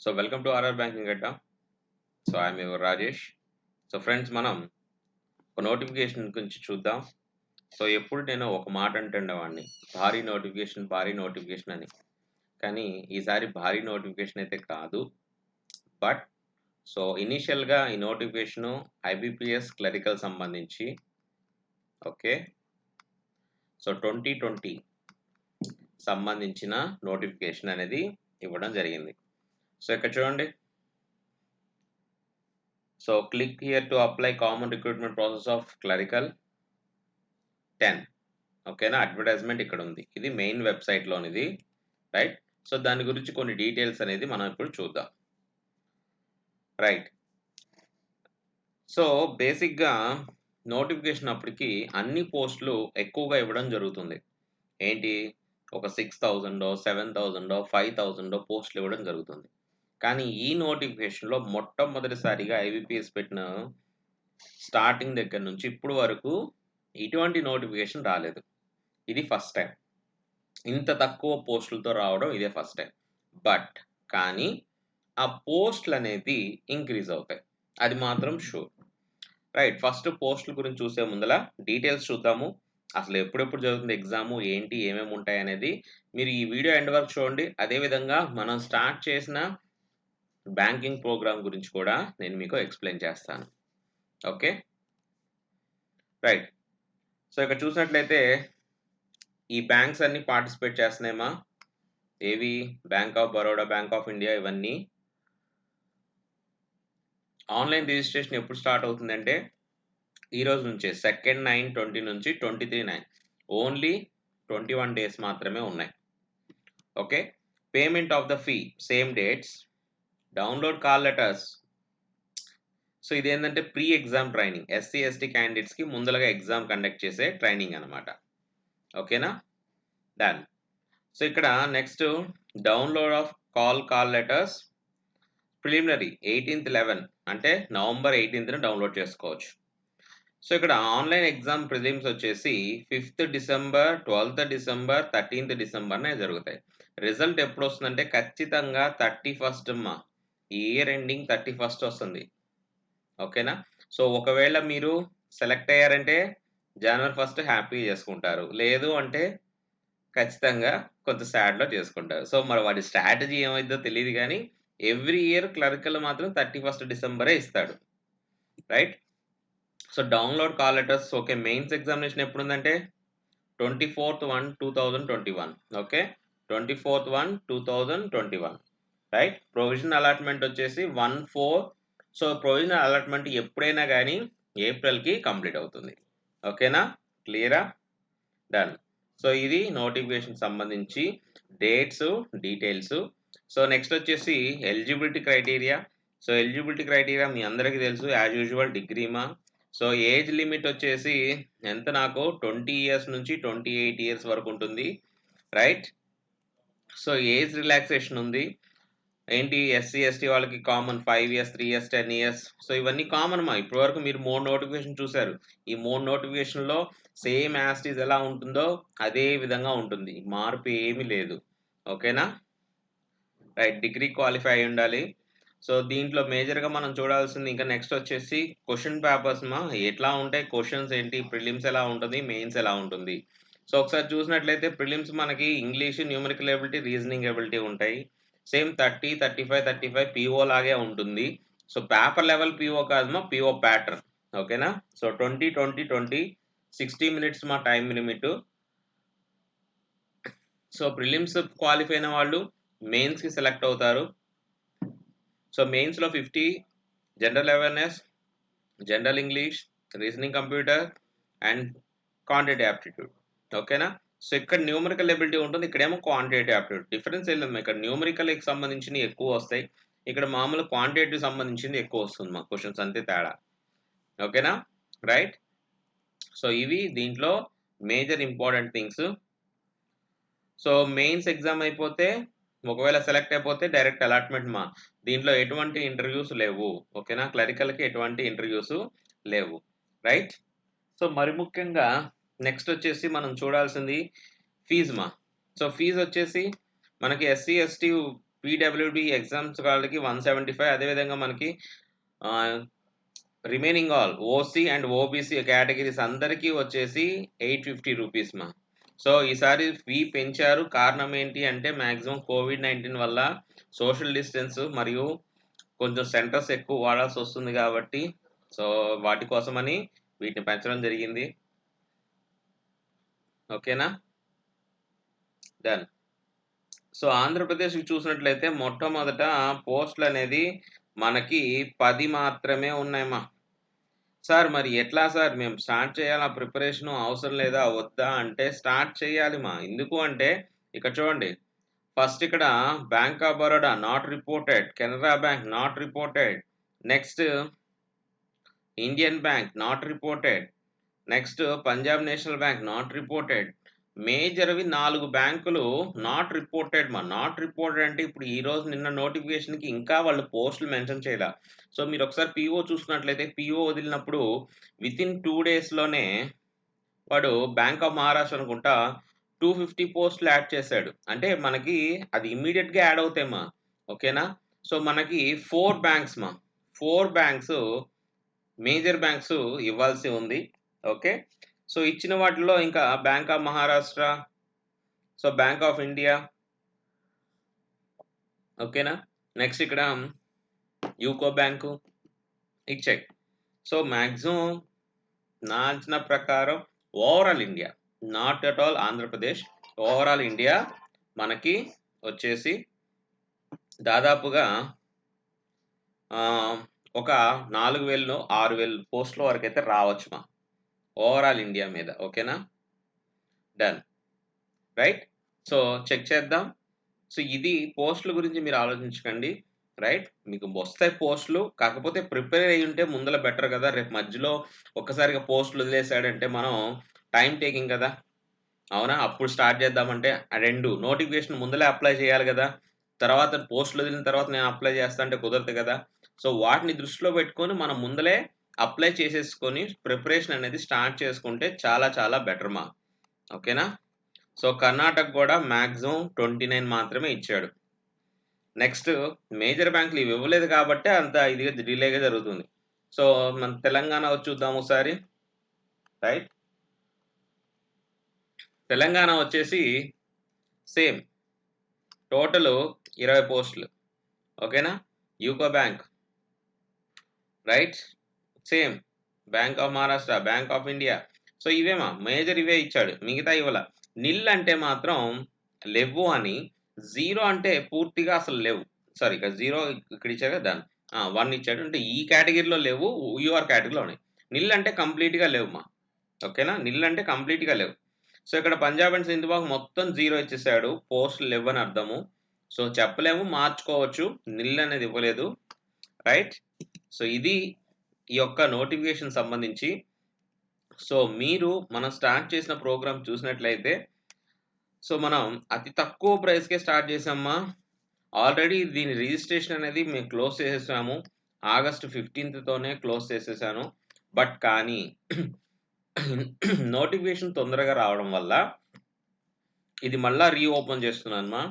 So welcome to RR banking Adda. So I'm your Rajesh. So friends, మనం ఒక notification గురించి చూద్దాం. సో ఎప్పుడు నేను ఒక మాట అంటుండేవాడిని, భారీ నోటిఫికేషన్ అని. కానీ ఈసారి భారీ నోటిఫికేషన్ అయితే కాదు. బట్ సో ఇనీషియల్గా ఈ నోటిఫికేషను ఐబీపీఎస్ క్లరికల్ సంబంధించి, ఓకే. సో 2020 సంబంధించిన నోటిఫికేషన్ అనేది ఇవ్వడం జరిగింది. సో ఇక్కడ చూడండి. So click here to apply common recruitment process of clerical 10. ఓకేనా, అడ్వర్టైజ్మెంట్ ఇక్కడ ఉంది. ఇది మెయిన్ వెబ్సైట్లోనిది, రైట్. సో దాని గురించి కొన్ని డీటెయిల్స్ అనేది మనం ఇప్పుడు చూద్దాం, రైట్. సో బేసిక్గా నోటిఫికేషన్ అప్పటికి అన్ని పోస్టులు ఎక్కువగా ఇవ్వడం జరుగుతుంది. ఏంటి, ఒక 6,000 7,000 5,000 పోస్టులు ఇవ్వడం జరుగుతుంది. కానీ ఈ నోటిఫికేషన్లో మొట్టమొదటిసారిగా ఐబీపీఎస్ పెట్టిన స్టార్టింగ్ దగ్గర నుంచి ఇప్పుడు వరకు ఇటువంటి నోటిఫికేషన్ రాలేదు. ఇది ఫస్ట్ టైం. ఇంత తక్కువ పోస్టులతో రావడం ఇదే ఫస్ట్ టైం. బట్ కానీ ఆ పోస్టులు అనేది ఇంక్రీజ్ అవుతాయి, అది మాత్రం షూర్, రైట్. ఫస్ట్ పోస్టుల గురించి చూసే ముందల డీటెయిల్స్ చూద్దాము. అసలు ఎప్పుడెప్పుడు జరుగుతుంది ఎగ్జాము, ఏంటి, ఏమేమి ఉంటాయి అనేది మీరు ఈ వీడియో ఎండ్ వరకు చూడండి. అదేవిధంగా మనం స్టార్ట్ చేసిన బ్యాంకింగ్ ప్రోగ్రామ్ గురించి కూడా నేను మీకు ఎక్స్ప్లెయిన్ చేస్తాను, ఓకే, రైట్. సో ఇక్కడ చూసినట్లయితే ఈ బ్యాంక్స్ అన్ని పార్టిసిపేట్ చేస్తున్నాయమ్మా. ఏవి, bank of Baroda, bank of India, ఇవన్నీ. ఆన్లైన్ రిజిస్ట్రేషన్ ఎప్పుడు స్టార్ట్ అవుతుందంటే ఈ రోజు నుంచే 2nd 9/20 నుంచి 23/9, ఓన్లీ 21 డేస్ మాత్రమే ఉన్నాయి, okay. Payment of the fee same dates. Download call letters. So ఇదేంటంటే pre exam training, SC ST క్యాండిడేట్స్కి ముందరగా ఎగ్జామ్ కండక్ట్ చేసే ట్రైనింగ్ అనమాట, ఓకేనా. డన్. సో ఇక్కడ next download of call letters preliminary 18th 11 అంటే నవంబర్ 18th డౌన్లోడ్ చేసుకోవచ్చు. So ఇక్కడ ఆన్లైన్ ఎగ్జామ్ ప్రిలిమ్స్ వచ్చేసి 5th December, 12th December, 13th December జరుగుతాయి. రిజల్ట్ ఎప్పుడు వస్తుందంటే ఖచ్చితంగా 31st అమ్మా, ఈ ఇయర్ ఎండింగ్ 31st వస్తుంది, ఓకేనా. సో ఒకవేళ మీరు సెలెక్ట్ అయ్యారంటే January 1st హ్యాపీ చేసుకుంటారు, లేదు అంటే ఖచ్చితంగా కొంత సాడ్లో చేసుకుంటారు. సో మరి వాడి స్ట్రాటజీ ఏమైందో తెలియదు, కానీ ఎవ్రీ ఇయర్ క్లరికల్ మాత్రం 31st December ఇస్తాడు, right. So download call letters, okay. Mains examination ఎప్పుడు ఉందంటే 24th 1 2021, okay. 24th 1 2021, right. Provisional allotment వచ్చేసి 1/4. సో ప్రొవిజనల్ అలాట్మెంట్ ఎప్పుడైనా కానీ ఏప్రిల్కి కంప్లీట్ అవుతుంది, ఓకేనా. క్లియరా? డన్. సో ఇది నోటిఫికేషన్ సంబంధించి డేట్స్, డీటెయిల్స్. సో నెక్స్ట్ వచ్చేసి eligibility criteria. So eligibility criteria మీ అందరికీ తెలుసు, యాజ్ యూజువల్ డిగ్రీమా. సో ఏజ్ లిమిట్ వచ్చేసి ఎంత, నాకు 20 years నుంచి 28 years వరకు ఉంటుంది, రైట్. సో ఏజ్ రిలాక్సేషన్ ఉంది. ఏంటి, ఎస్సీ ఎస్టీ వాళ్ళకి common 5 years, 3 years, 10 years. So ఇవన్నీ కామన్ మా. ఇప్పటి వరకు మీరు 3 నోటిఫికేషన్ చూశారు. ఈ 3 నోటిఫికేషన్లో సేమ్ యాస్టీజ్ ఎలా ఉంటుందో అదే విధంగా ఉంటుంది, మార్పు ఏమీ లేదు, ఓకేనా, రైట్. డిగ్రీ క్వాలిఫై అయి ఉండాలి. సో దీంట్లో మేజర్గా మనం చూడాల్సింది ఇంకా నెక్స్ట్ వచ్చేసి క్వశ్చన్ పేపర్స్ మా. ఎట్లా ఉంటాయి క్వశ్చన్స్, ఏంటి, ప్రిలిమ్స్ ఎలా ఉంటుంది, మెయిన్స్ ఎలా ఉంటుంది. సో ఒకసారి చూసినట్లయితే ప్రిలిమ్స్ మనకి English, numerical ability, reasoning ability ఉంటాయి. సేమ్ 30, 35 పిఓ లాగే ఉంటుంది. సో పేపర్ లెవెల్ పిఓ కాదు మా, పిఓ ప్యాటర్న్, ఓకేనా. సో 20 60 minutes మా time limit. So prelims qualify అయిన వాళ్ళు మెయిన్స్కి సెలెక్ట్ అవుతారు. సో మెయిన్స్లో 50 general awareness, general English, reasoning computer and quantitative aptitude, ఓకేనా. సో ఇక్కడ న్యూమరికల్ ఎబిలిటీ ఉంటుంది, ఇక్కడేమో క్వాంటిటేటివ్ యాప్టిట్యూడ్. డిఫరెన్స్ ఏంటమ్మా, ఇక్కడ న్యూమరికల్కి సంబంధించినవి ఎక్కువ వస్తాయి, ఇక్కడ మామూలు క్వాంటిటేటివ్ సంబంధించింది ఎక్కువ వస్తుంది మా క్వశ్చన్స్, అంతే తేడా, ఓకేనా, రైట్. సో ఇవి దీంట్లో major important things. So mains exam అయిపోతే, ఒకవేళ సెలెక్ట్ అయిపోతే డైరెక్ట్ అలాట్మెంట్ మా. దీంట్లో ఎటువంటి ఇంటర్వ్యూస్ లేవు, ఓకేనా. క్లరికల్కి ఎటువంటి ఇంటర్వ్యూస్ లేవు, రైట్. సో మరి ముఖ్యంగా నెక్స్ట్ వచ్చేసి మనం చూడాల్సింది ఫీజు మా. సో ఫీజు వచ్చేసి మనకి ఎస్సీ ఎస్టీ పీడబ్ల్యూడి ఎగ్జామ్స్ వాళ్ళకి 175, అదేవిధంగా మనకి remaining all OC and OBC categories అందరికీ వచ్చేసి 850 రూపీస్ మా. సో ఈసారి ఫీ పెంచారు. కారణం ఏంటి అంటే మ్యాక్సిమం కోవిడ్-19 వల్ల సోషల్ డిస్టెన్స్ మరియు కొంచెం సెంటర్స్ ఎక్కువ వాడాల్సి వస్తుంది కాబట్టి సో వాటి కోసమని వీటిని పెంచడం జరిగింది. ఓకేనా, డన్. సో ఆంధ్రప్రదేశ్కి చూసినట్లయితే మొట్టమొదట పోస్టులు అనేది మనకి 10 మాత్రమే ఉన్నాయమ్మా. సార్ మరి ఎట్లా సార్, మేము స్టార్ట్ చేయాలా ప్రిపరేషన్, అవసరం లేదా వద్దా అంటే స్టార్ట్ చేయాలి మా. ఎందుకు అంటే ఇక్కడ చూడండి, ఫస్ట్ ఇక్కడ bank of Baroda not reported, Canara bank not reported, next Indian bank not reported, next Punjab national bank not reported. మేజర్వి 4 బ్యాంకులు నాట్ రిపోర్టెడ్ మా. నాట్ రిపోర్టెడ్ అంటే ఇప్పుడు ఈ రోజు నిన్న నోటిఫికేషన్కి ఇంకా వాళ్ళు పోస్టులు మెన్షన్ చేయాల. సో మీరు ఒకసారి పీఓ చూసుకున్నట్లయితే పీఓ వదిలినప్పుడు వితిన్ 2 డేస్లోనే వాడు బ్యాంక్ ఆఫ్ మహారాష్ట్ర అనుకుంటా 250 పోస్టులు యాడ్ చేశాడు. అంటే మనకి అది ఇమ్మీడియట్గా యాడ్ అవుతాయి మా. ఓకేనా, సో మనకి 4 బ్యాంక్స్ మా, 4 బ్యాంక్స్ మేజర్ బ్యాంక్స్ ఇవ్వాల్సి ఉంది. ఓకే, సో ఇచ్చిన వాటిలో ఇంకా bank of Maharashtra, so bank of India, ఓకేనా, నెక్స్ట్ ఇక్కడ యూకో బ్యాంకు ఇచ్చాయి. సో మ్యాక్సిమం నా అంచనా ప్రకారం overall India, not at all Andhra Pradesh, overall India మనకి వచ్చేసి దాదాపుగా ఒక 4000 6000 పోస్టుల వరకు అయితే రావచ్చు మా ఓవరాల్ ఇండియా మీద. ఓకేనా, డన్, రైట్. సో చెక్ చేద్దాం. సో ఇది పోస్టుల గురించి మీరు ఆలోచించకండి, రైట్. మీకు వస్తాయి పోస్టులు, కాకపోతే ప్రిపేర్ అయ్యి ఉంటే ముందర బెటర్ కదా. రేపు మధ్యలో ఒక్కసారిగా పోస్టులు వదిలేసాడంటే మనం టైం టేకింగ్ కదా, అవునా. అప్పుడు స్టార్ట్ చేద్దామంటే 2 నోటిఫికేషన్ ముందలే అప్లై చేయాలి కదా, తర్వాత పోస్టులు వదిలిన తర్వాత నేను అప్లై చేస్తా అంటే కుదరదు కదా. సో వాటిని దృష్టిలో పెట్టుకొని మనం ముందలే అప్లై చేసేసుకొని ప్రిపరేషన్ అనేది స్టార్ట్ చేసుకుంటే చాలా చాలా బెటర్ మా. ఓకేనా, సో కర్ణాటక కూడా మ్యాక్సిమం 29 మాత్రమే ఇచ్చాడు. నెక్స్ట్ మేజర్ బ్యాంకులు ఇవి ఇవ్వలేదు కాబట్టి అంత ఇదిగా డిలేగా జరుగుతుంది. సో మన తెలంగాణ చూద్దాం ఒకసారి, రైట్. తెలంగాణ వచ్చేసి సేమ్ టోటల్ 20 పోస్టులు. ఓకేనా, UCO bank, right, same bank of Maharashtra, bank of India. So ఇవేమా మేజర్ ఇవే ఇచ్చాడు, మిగతా ఇవ్వాల. నిల్ అంటే మాత్రం లేవు అని, 0 అంటే పూర్తిగా అసలు లేవు. సారీ, ఇక్కడ 0 ఇక్కడ ఇచ్చారు కదా, 1 ఇచ్చాడు అంటే ఈ కేటగిరీలో లేవు, యూఆర్ కేటగిరీలో ఉన్నాయి. నిల్ అంటే కంప్లీట్గా లేవు మా. ఓకేనా, నిల్ అంటే కంప్లీట్గా లేవు. సో ఇక్కడ పంజాబ్ అండ్ సింధ్ బ్యాంక్ మొత్తం 0 ఇచ్చేసాడు, పోస్టులు లేవని అర్థము. సో చెప్పలేము, మార్చుకోవచ్చు, నిల్ అనేది ఇవ్వలేదు, రైట్. సో ఇది ఈ యొక్క నోటిఫికేషన్ సంబంధించి. సో మీరు మనం స్టార్ట్ చేసిన ప్రోగ్రామ్ చూసినట్లయితే సో మనం అతి తక్కువ ప్రైస్కే స్టార్ట్ చేసామా. ఆల్రెడీ దీని రిజిస్ట్రేషన్ అనేది మేము క్లోజ్ చేసేసాము, ఆగస్ట్ 15థ్తోనే క్లోజ్ చేసేసాను. బట్ కానీ నోటిఫికేషన్ తొందరగా రావడం వల్ల ఇది మళ్ళా రీఓపెన్ చేస్తున్నాను మా.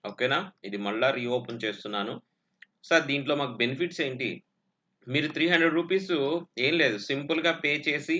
ఓకేనా, ఇది మళ్ళా రీఓపెన్ చేస్తున్నాను. సార్ దీంట్లో మాకు బెనిఫిట్స్ ఏంటి, మీరు 300 రూపీస్ ఏం లేదు, సింపుల్గా పే చేసి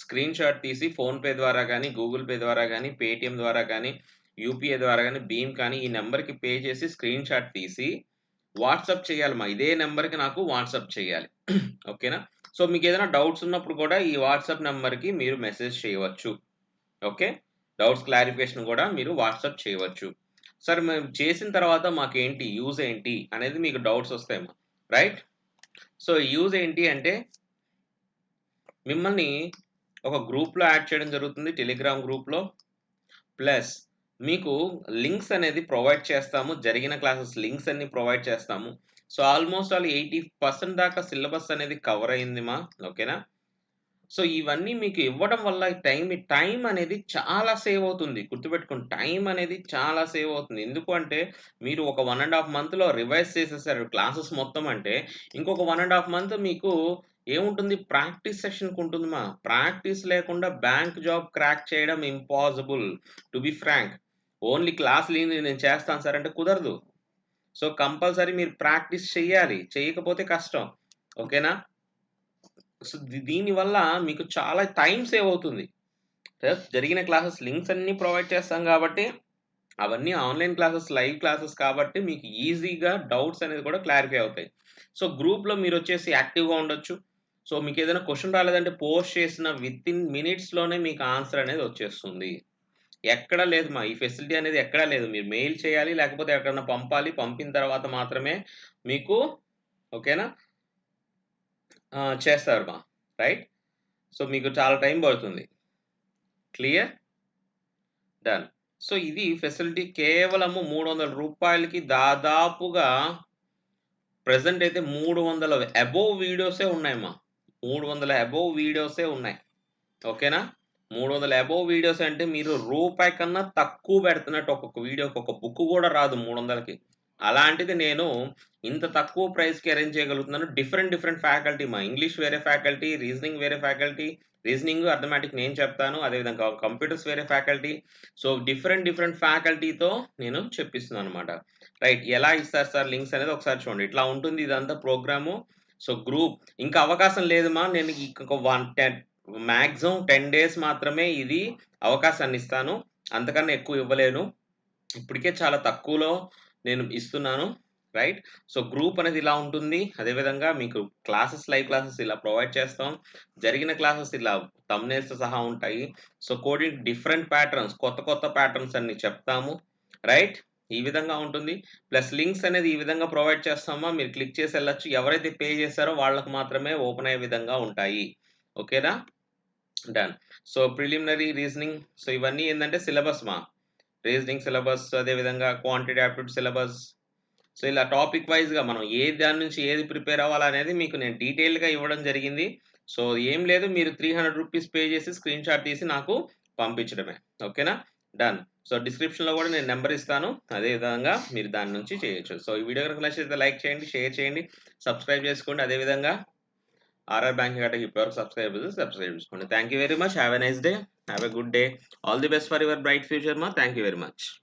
స్క్రీన్ షాట్ తీసి ఫోన్పే ద్వారా కానీ, గూగుల్ పే ద్వారా కానీ, పేటిఎం ద్వారా కానీ, యూపీఐ ద్వారా కానీ, భీమ్ కానీ ఈ నెంబర్కి పే చేసి స్క్రీన్ షాట్ తీసి వాట్సాప్ చేయాలి మా. ఇదే నెంబర్కి నాకు వాట్సాప్ చేయాలి. ఓకేనా, సో మీకు ఏదైనా డౌట్స్ ఉన్నప్పుడు కూడా ఈ వాట్సాప్ నెంబర్కి మీరు మెసేజ్ చేయవచ్చు. ఓకే, డౌట్స్ క్లారిఫికేషన్ కూడా మీరు వాట్సాప్ చేయవచ్చు. సార్ మేము చేసిన తర్వాత మాకేంటి యూజ్ ఏంటి అనేది మీకు డౌట్స్ వస్తాయమ్మా, రైట్. సో యూజ్ ఏంటి అంటే మిమ్మల్ని ఒక గ్రూప్లో యాడ్ చేయడం జరుగుతుంది, టెలిగ్రామ్ గ్రూప్లో. ప్లస్ మీకు లింక్స్ అనేది ప్రొవైడ్ చేస్తాము, జరిగిన క్లాసెస్ లింక్స్ అన్ని ప్రొవైడ్ చేస్తాము. సో ఆల్మోస్ట్ ఆల్ 80% దాకా సిలబస్ అనేది కవర్ అయింది మా. ఓకేనా, సో ఇవన్నీ మీకు ఇవ్వడం వల్ల టైం అనేది చాలా సేవ్ అవుతుంది. గుర్తుపెట్టుకోండి, టైం అనేది చాలా సేవ్ అవుతుంది. ఎందుకు అంటే మీరు ఒక 1.5 మంత్లో రివైజ్ చేసేసారు క్లాసెస్ మొత్తం అంటే, ఇంకొక 1.5 మంత్ మీకు ఏముంటుంది, ప్రాక్టీస్ సెషన్కి ఉంటుంది మా. ప్రాక్టీస్ లేకుండా బ్యాంక్ జాబ్ క్రాక్ చేయడం impossible, to be frank. Only class నేను చేస్తాను సార్ అంటే కుదరదు. సో, కంపల్సరీ మీరు ప్రాక్టీస్ చెయ్యాలి. చేయకపోతే కష్టం. ఓకేనా? సో, దీనివల్ల మీకు చాలా టైమ్ సేవ్ అవుతుంది. జరిగిన క్లాసెస్ లింక్స్ అన్నీ ప్రొవైడ్ చేస్తాం కాబట్టి, అవన్నీ ఆన్‌లైన్ క్లాసెస్, లైవ్ క్లాసెస్ కాబట్టి మీకు ఈజీగా డౌట్స్ అనేది కూడా క్లారిఫై అవుతాయి. సో, గ్రూప్‌లో మీరొచ్చేసి యాక్టివ్‌గా ఉండొచ్చు. సో, మీకేదైనా క్వెషన్ రాలేదంటే పోస్ట్ చేసిన వితిన్ మినిట్స్‌లోనే మీకు ఆన్సర్ అనేది వచ్చేస్తుంది. ఎక్కడ లేదు ఈ ఫెసిలిటీ అనేది ఎక్కడా లేదు. మీరు మెయిల్ చేయాలి, లేకపోతే ఎక్కడన్నా పంపాలి. పంపిన తర్వాత మాత్రమే మీకు ఓకేనా? చేస్తారు రైట్? సో, మీకు చాలా టైం పడుతుంది. క్లియర్? డన్. సో, ఇది ఫెసిలిటీ కేవలము రూ. 300కి దాదాపుగా ప్రెజెంట్ అయితే 300 అబోవ్ వీడియోసే ఉన్నాయి 300 అబోవ్ వీడియోసే ఉన్నాయి. ఓకేనా? 300 అబోవ్ వీడియోస్ అంటే మీరు రూపాయి కన్నా తక్కువ పెడుతున్నట్టు ఒక్కొక్క వీడియోకి ఒక బుక్ గూడా రాదు 300కి. అలాంటిది నేను ఇంత తక్కువ ప్రైస్‌కి అరేంజ్ చేయగలుగుతున్నాను. డిఫరెంట్ ఫ్యాకల్టీ ఇంగ్లీష్ వేరే ఫ్యాకల్టీ, రీజనింగ్ వేరే ఫ్యాకల్టీ, రీజనింగ్, అర్థమెటిక్ నేను చెప్తాను. అదేవిధంగా కంప్యూటర్స్ వేరే ఫ్యాకల్టీ. సో, డిఫరెంట్ ఫ్యాకల్టీతో నేను చెప్పిస్తున్నాననమాట. రైట్. ఎలా ఇస్తారు సార్ లింక్స్ అనేది ఒకసారి చూడండి. ఇట్లా ఉంటుంది ఇదంతా ప్రోగ్రాము. సో, గ్రూప్ ఇంకా అవకాశం లేదు నేను ఇంకొక 10 మాక్సిమం 10 డేస్ మాత్రమే ఇది అవకాశాన్నిస్తాను. అంతకన్నా ఎక్కువ ఇవ్వలేను. ఇప్పటికే చాలా తక్కువలో నేను ఇస్తున్నాను. రైట్. సో, గ్రూప్ అనేది ఇలా ఉంటుంది. అదేవిధంగా మీకు లైవ్ క్లాసెస్ ఇలా ప్రొవైడ్ చేస్తాం. జరిగిన క్లాసెస్ ఇలా థంబ్‌నెయిల్స్‌తో సహా ఉంటాయి. సో, కోడింగ్ డిఫరెంట్ ప్యాటర్న్స్ కొత్త ప్యాటర్న్స్ అన్ని చెప్తాము. రైట్. ఈ విధంగా ఉంటుంది. ప్లస్ లింక్స్ అనేది ఈ విధంగా ప్రొవైడ్ చేస్తామా మీరు క్లిక్ చేసి ఎళ్ళొచ్చు. ఎవరైతే పే చేసారో వాళ్ళకి మాత్రమే ఓపెన్ అయ్యే విధంగా ఉంటాయి. ఓకేనా? Done. So, preliminary reasoning so, ఇవన్నీ ఏందంటే సిలబస్ రీజనింగ్ సిలబస్, అదేవిధంగా క్వాంటిటీ యాప్టిట్యూడ్ సిలబస్. సో, ఇలా టాపిక్ వైస్‌గా మనం ఏ దాని నుంచి ఏది ప్రిపేర్ అవ్వాలనేది మీకు నేను డీటెయిల్డ్‌గా ఇవ్వడం జరిగింది. సో, ఏం లేదు మీరు రూ. 300 పే చేసి స్క్రీన్‌షాట్ తీసి నాకు పంపించడమే. ఓకేనా? డన్. సో, డిస్క్రిప్షన్‌లో కూడా నేను నంబర్ ఇస్తాను. అదే విధంగా మీరు దాని నుంచి చేయొచ్చు. సో, ఈ వీడియో గనుక నచ్చితే లైక్ చేయండి, షేర్ చేయండి, సబ్స్క్రైబ్ చేసుకోండి. అదేవిధంగా ఆర్ఆర్ బ్యాంకింగ్ అటాక్ ఇప్పటివరకు సబ్స్క్రైబ్ చేసుకోండి. Thank you very much. Have a nice day. Have a good day. All the best for your bright future thank you very much.